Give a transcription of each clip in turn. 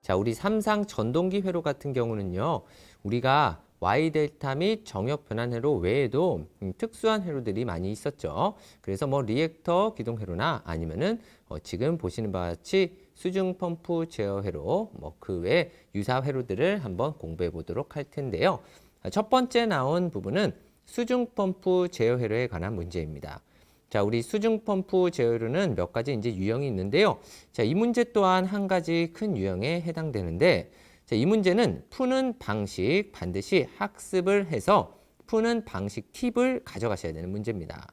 자, 우리 삼상 전동기 회로 같은 경우는요. 우리가 Y 델타 및 정역 변환 회로 외에도 특수한 회로들이 많이 있었죠. 그래서 뭐 리액터 기동 회로나 아니면은 지금 보시는 바와 같이 수중 펌프 제어 회로 뭐 그 외 유사 회로들을 한번 공부해 보도록 할 텐데요. 첫 번째 나온 부분은 수중 펌프 제어 회로에 관한 문제입니다. 자, 우리 수중 펌프 제어로는 몇 가지 이제 유형이 있는데요. 자, 이 문제 또한 한 가지 큰 유형에 해당되는데, 자, 이 문제는 푸는 방식 반드시 학습을 해서 푸는 방식 팁을 가져가셔야 되는 문제입니다.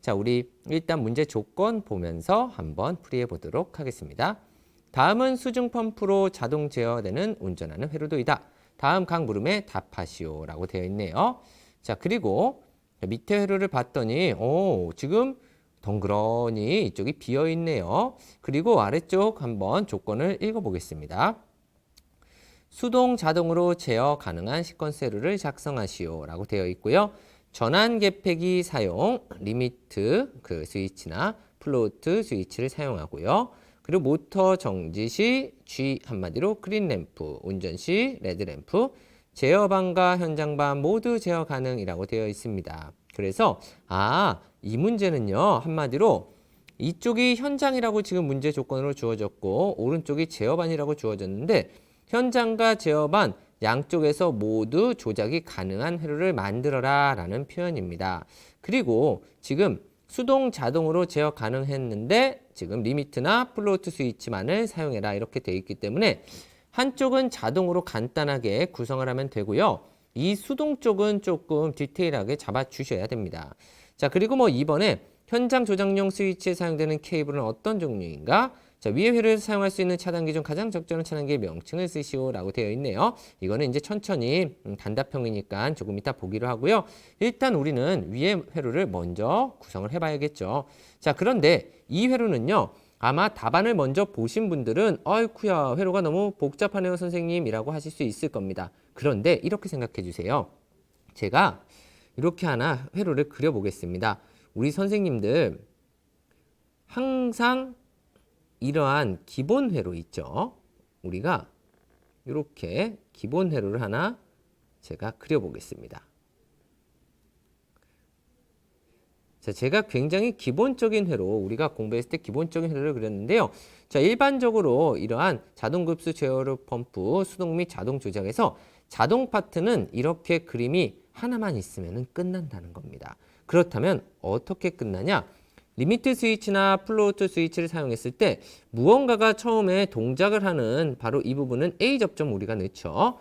자, 우리 일단 문제 조건 보면서 한번 풀이해 보도록 하겠습니다. 다음은 수중 펌프로 자동 제어되는 운전하는 회로도이다. 다음 각 물음에 답하시오라고 되어 있네요. 자, 그리고 밑에 회로를 봤더니 지금 덩그러니 이쪽이 비어 있네요. 그리고 아래쪽 한번 조건을 읽어보겠습니다. 수동 자동으로 제어 가능한 시퀀스 회로를 작성하시오 라고 되어 있고요. 전환 개폐기 사용, 리미트 스위치나 플로트 스위치를 사용하고요. 그리고 모터 정지 시 G 한마디로 그린 램프, 운전 시 레드 램프, 제어반과 현장반 모두 제어 가능이라고 되어 있습니다. 그래서 이 문제는요. 한마디로 이쪽이 현장이라고 지금 문제 조건으로 주어졌고 오른쪽이 제어반이라고 주어졌는데 현장과 제어반 양쪽에서 모두 조작이 가능한 회로를 만들어라 라는 표현입니다. 그리고 지금 수동 자동으로 제어 가능했는데 지금 리미트나 플로트 스위치만을 사용해라 이렇게 되어 있기 때문에 한쪽은 자동으로 간단하게 구성을 하면 되고요. 이 수동 쪽은 조금 디테일하게 잡아주셔야 됩니다. 자, 그리고 뭐 이번에 현장 조작용 스위치에 사용되는 케이블은 어떤 종류인가? 자, 위의 회로에서 사용할 수 있는 차단기 중 가장 적절한 차단기의 명칭을 쓰시오 라고 되어 있네요. 이거는 이제 천천히 단답형이니까 조금 이따 보기로 하고요. 일단 우리는 위의 회로를 먼저 구성을 해봐야겠죠. 자, 그런데 이 회로는요. 아마 답안을 먼저 보신 분들은 아이쿠야 회로가 너무 복잡하네요 선생님이라고 하실 수 있을 겁니다. 그런데 이렇게 생각해 주세요. 제가 이렇게 하나 회로를 그려보겠습니다. 우리 선생님들 항상 이러한 기본 회로 있죠. 우리가 이렇게 기본 회로를 하나 제가 그려보겠습니다. 자, 제가 굉장히 기본적인 회로, 우리가 공부했을 때 기본적인 회로를 그렸는데요. 자, 일반적으로 이러한 자동급수 제어로 펌프, 수동 및 자동 조작에서 자동 파트는 이렇게 그림이 하나만 있으면 끝난다는 겁니다. 그렇다면 어떻게 끝나냐? 리미트 스위치나 플로트 스위치를 사용했을 때 무언가가 처음에 동작을 하는 바로 이 부분은 A 접점 우리가 넣죠.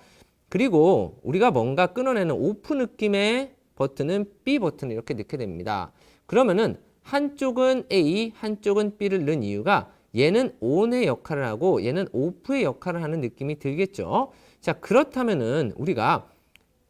그리고 우리가 뭔가 끊어내는 오프 느낌의 버튼은 B 버튼을 이렇게 넣게 됩니다. 그러면은 한쪽은 A, 한쪽은 B를 넣은 이유가 얘는 ON의 역할을 하고 얘는 OFF의 역할을 하는 느낌이 들겠죠. 자, 그렇다면은 우리가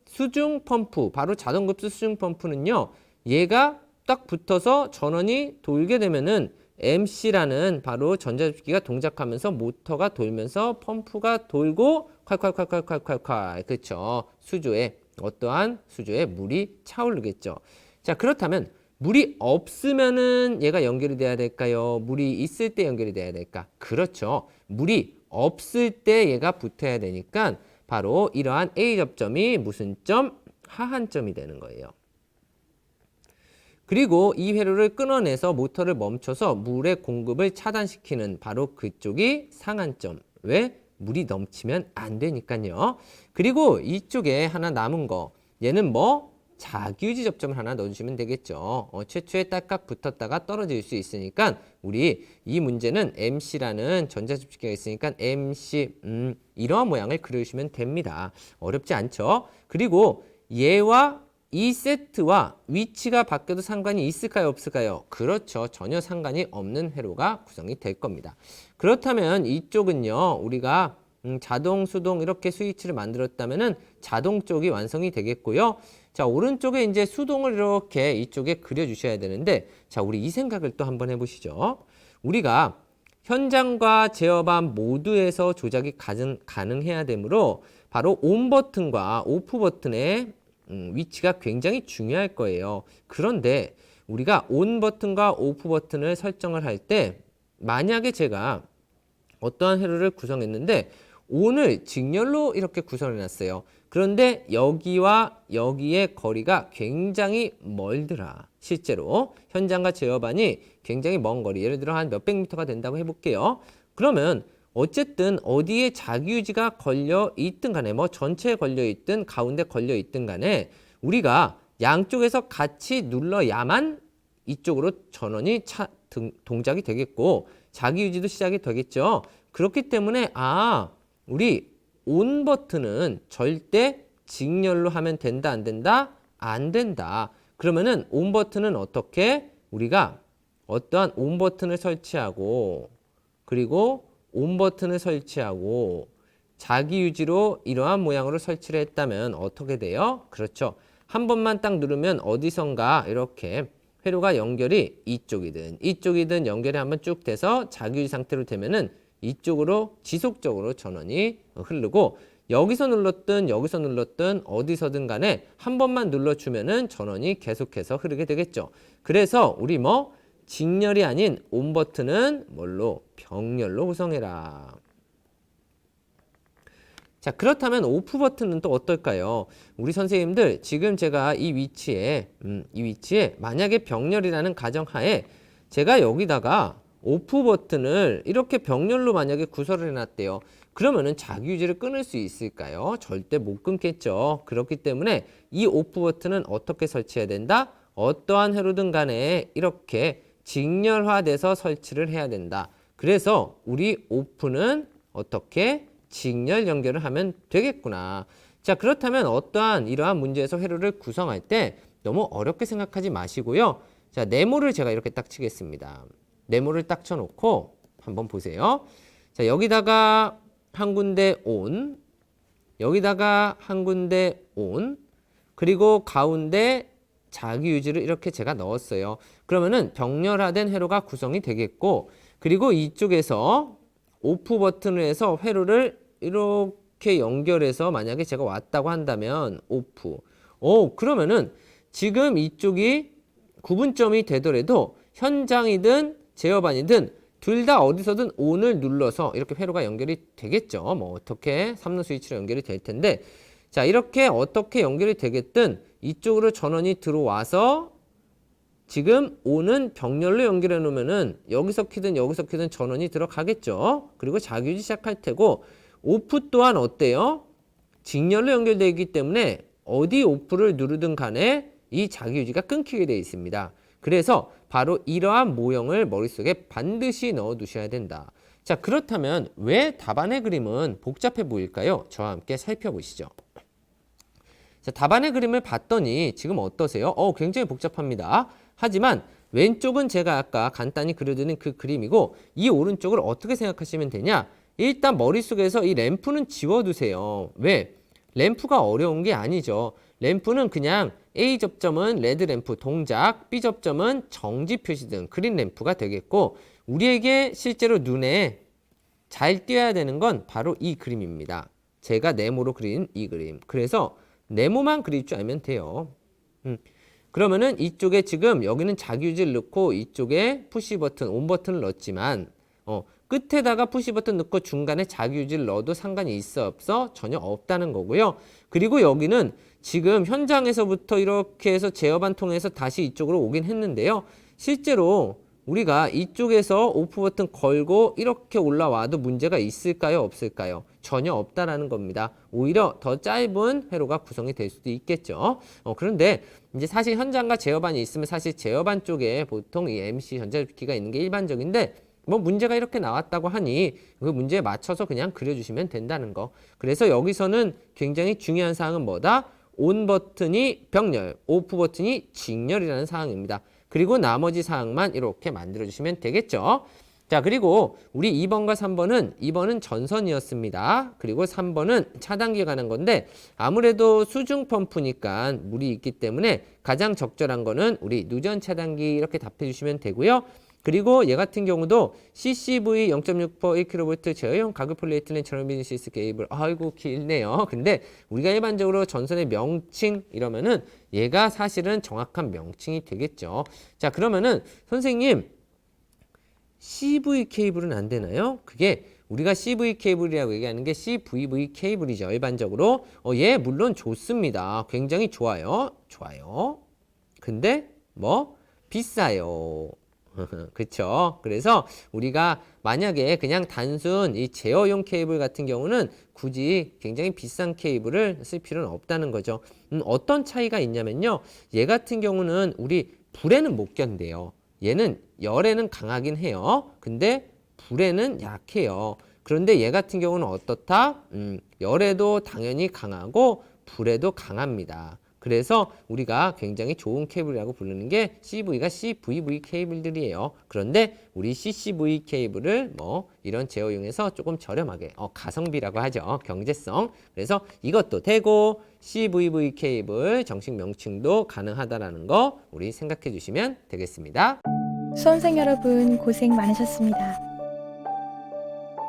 수중 펌프, 바로 자동급수 수중 펌프는요. 얘가 딱 붙어서 전원이 돌게 되면은 MC라는 바로 전자접기가 동작하면서 모터가 돌면서 펌프가 돌고 콸콸콸콸콸콸콸 그렇죠. 수조에 어떠한 수조에 물이 차오르겠죠. 자, 그렇다면 물이 없으면은 얘가 연결이 돼야 될까요? 물이 있을 때 연결이 돼야 될까? 그렇죠. 물이 없을 때 얘가 붙어야 되니까 바로 이러한 A 접점이 무슨 점? 하한점이 되는 거예요. 그리고 이 회로를 끊어내서 모터를 멈춰서 물의 공급을 차단시키는 바로 그쪽이 상한점. 왜? 물이 넘치면 안 되니까요. 그리고 이쪽에 하나 남은 거. 얘는 뭐? 자기유지 접점을 하나 넣어주시면 되겠죠. 최초에 딱딱 붙었다가 떨어질 수 있으니까 우리 이 문제는 MC라는 전자접기가 있으니까 MC 이러한 모양을 그려주시면 됩니다. 어렵지 않죠? 그리고 얘와 이 세트와 위치가 바뀌어도 상관이 있을까요? 없을까요? 그렇죠. 전혀 상관이 없는 회로가 구성이 될 겁니다. 그렇다면 이쪽은요. 우리가 자동, 수동 이렇게 스위치를 만들었다면은 자동 쪽이 완성이 되겠고요. 자, 오른쪽에 이제 수동을 이렇게 이쪽에 그려주셔야 되는데 자, 우리 이 생각을 또 한번 해보시죠. 우리가 현장과 제어반 모두에서 조작이 가능해야 되므로 바로 ON 버튼과 OFF 버튼의 위치가 굉장히 중요할 거예요. 그런데 우리가 ON 버튼과 OFF 버튼을 설정을 할 때 만약에 제가 어떠한 회로를 구성했는데 온을 직렬로 이렇게 구성해 놨어요. 그런데 여기와 여기의 거리가 굉장히 멀더라. 실제로 현장과 제어반이 굉장히 먼 거리, 예를 들어 한 몇백 미터가 된다고 해볼게요. 그러면 어쨌든 어디에 자기유지가 걸려 있든 간에 뭐 전체에 걸려 있든 가운데 걸려 있든 간에 우리가 양쪽에서 같이 눌러야만 이쪽으로 전원이 동작이 되겠고 자기유지도 시작이 되겠죠. 그렇기 때문에 우리 온 버튼은 절대 직렬로 하면 된다, 안 된다? 안 된다. 그러면은 온 버튼은 어떻게? 우리가 어떠한 온 버튼을 설치하고 그리고 온 버튼을 설치하고 자기 유지로 이러한 모양으로 설치를 했다면 어떻게 돼요? 그렇죠. 한 번만 딱 누르면 어디선가 이렇게 회로가 연결이 이쪽이든 연결이 한번 쭉 돼서 자기 유지 상태로 되면은 이쪽으로 지속적으로 전원이 흐르고 여기서 눌렀든 어디서든 간에 한 번만 눌러주면은 전원이 계속해서 흐르게 되겠죠. 그래서 우리 직렬이 아닌 온 버튼은 뭘로? 병렬로 구성해라. 자, 그렇다면 오프 버튼은 또 어떨까요? 우리 선생님들 지금 제가 이 위치에 만약에 병렬이라는 가정하에 제가 여기다가 오프 버튼을 이렇게 병렬로 만약에 구설을 해놨대요. 그러면은 자기 유지를 끊을 수 있을까요? 절대 못 끊겠죠. 그렇기 때문에 이 오프 버튼은 어떻게 설치해야 된다? 어떠한 회로든 간에 이렇게 직렬화돼서 설치를 해야 된다. 그래서 우리 오프는 어떻게 직렬 연결을 하면 되겠구나. 자, 그렇다면 어떠한 이러한 문제에서 회로를 구성할 때 너무 어렵게 생각하지 마시고요. 자, 네모를 제가 이렇게 딱 치겠습니다. 네모를 딱 쳐놓고 한번 보세요. 자, 여기다가 한 군데 온, 여기다가 한 군데 온, 그리고 가운데 자기 유지를 이렇게 제가 넣었어요. 그러면은 병렬화된 회로가 구성이 되겠고, 그리고 이쪽에서 오프 버튼을 해서 회로를 이렇게 연결해서 만약에 제가 왔다고 한다면 오프. 그러면은 지금 이쪽이 구분점이 되더라도 현장이든 제어반이든 둘 다 어디서든 ON을 눌러서 이렇게 회로가 연결이 되겠죠. 어떻게 3루 스위치로 연결이 될 텐데, 자, 이렇게 어떻게 연결이 되겠든 이쪽으로 전원이 들어와서 지금 ON은 병렬로 연결해 놓으면은 여기서 키든 전원이 들어가겠죠. 그리고 자기유지 시작할 테고, 오프 또한 어때요? 직렬로 연결되어 있기 때문에 어디 오프를 누르든 간에 이 자기유지가 끊기게 되어 있습니다. 그래서 바로 이러한 모형을 머릿속에 반드시 넣어 두셔야 된다. 자, 그렇다면 왜 답안의 그림은 복잡해 보일까요? 저와 함께 살펴보시죠. 자, 답안의 그림을 봤더니 지금 어떠세요? 굉장히 복잡합니다. 하지만 왼쪽은 제가 아까 간단히 그려드린 그 그림이고, 이 오른쪽을 어떻게 생각하시면 되냐? 일단 머릿속에서 이 램프는 지워두세요. 왜? 램프가 어려운 게 아니죠. 램프는 그냥 A 접점은 레드 램프 동작, B 접점은 정지 표시등 그린 램프가 되겠고, 우리에게 실제로 눈에 잘 띄어야 되는 건 바로 이 그림입니다. 제가 네모로 그린 이 그림. 그래서 네모만 그릴 줄 알면 돼요. 그러면은 이쪽에 지금 여기는 자기유지를 넣고 이쪽에 푸시 버튼, 온 버튼을 넣었지만 끝에다가 푸시 버튼 넣고 중간에 자기유지를 넣어도 상관이 있어 없어? 전혀 없다는 거고요. 그리고 여기는 지금 현장에서부터 이렇게 해서 제어반 통해서 다시 이쪽으로 오긴 했는데요. 실제로 우리가 이쪽에서 오프 버튼 걸고 이렇게 올라와도 문제가 있을까요? 없을까요? 전혀 없다라는 겁니다. 오히려 더 짧은 회로가 구성이 될 수도 있겠죠. 그런데 이제 사실 현장과 제어반이 있으면 사실 제어반 쪽에 보통 이 MC 전자접기가 있는 게 일반적인데, 문제가 이렇게 나왔다고 하니 그 문제에 맞춰서 그냥 그려주시면 된다는 거. 그래서 여기서는 굉장히 중요한 사항은 뭐다? 온 버튼이 병렬, 오프 버튼이 직렬이라는 사항입니다. 그리고 나머지 사항만 이렇게 만들어주시면 되겠죠. 자, 그리고 우리 2번과 3번은 2번은 전선이었습니다. 그리고 3번은 차단기에 관한 건데, 아무래도 수중 펌프니까 물이 있기 때문에 가장 적절한 거는 우리 누전 차단기 이렇게 답해 주시면 되고요. 그리고 얘 같은 경우도 CCV 0.6% 1kV 제어용 가격 폴리에틸렌 전원비니시스 케이블. 아이고 길네요. 근데 우리가 일반적으로 전선의 명칭 이러면은 얘가 사실은 정확한 명칭이 되겠죠. 자, 그러면은 선생님 CV 케이블은 안 되나요? 그게 우리가 CV 케이블이라고 얘기하는 게 CVV 케이블이죠. 일반적으로. 얘 물론 좋습니다. 굉장히 좋아요. 좋아요. 근데 뭐 비싸요. 그렇죠. 그래서 우리가 만약에 그냥 단순 이 제어용 케이블 같은 경우는 굳이 굉장히 비싼 케이블을 쓸 필요는 없다는 거죠. 어떤 차이가 있냐면요. 얘 같은 경우는 우리 불에는 못 견뎌요. 얘는 열에는 강하긴 해요. 근데 불에는 약해요. 그런데 얘 같은 경우는 어떻다? 열에도 당연히 강하고 불에도 강합니다. 그래서 우리가 굉장히 좋은 케이블이라고 부르는 게 CV가 CVV 케이블들이에요. 그런데 우리 CCV 케이블을 뭐 이런 제어용에서 조금 저렴하게 가성비라고 하죠. 경제성. 그래서 이것도 되고 CVV 케이블 정식 명칭도 가능하다라는 거 우리 생각해 주시면 되겠습니다. 수험생 여러분 고생 많으셨습니다.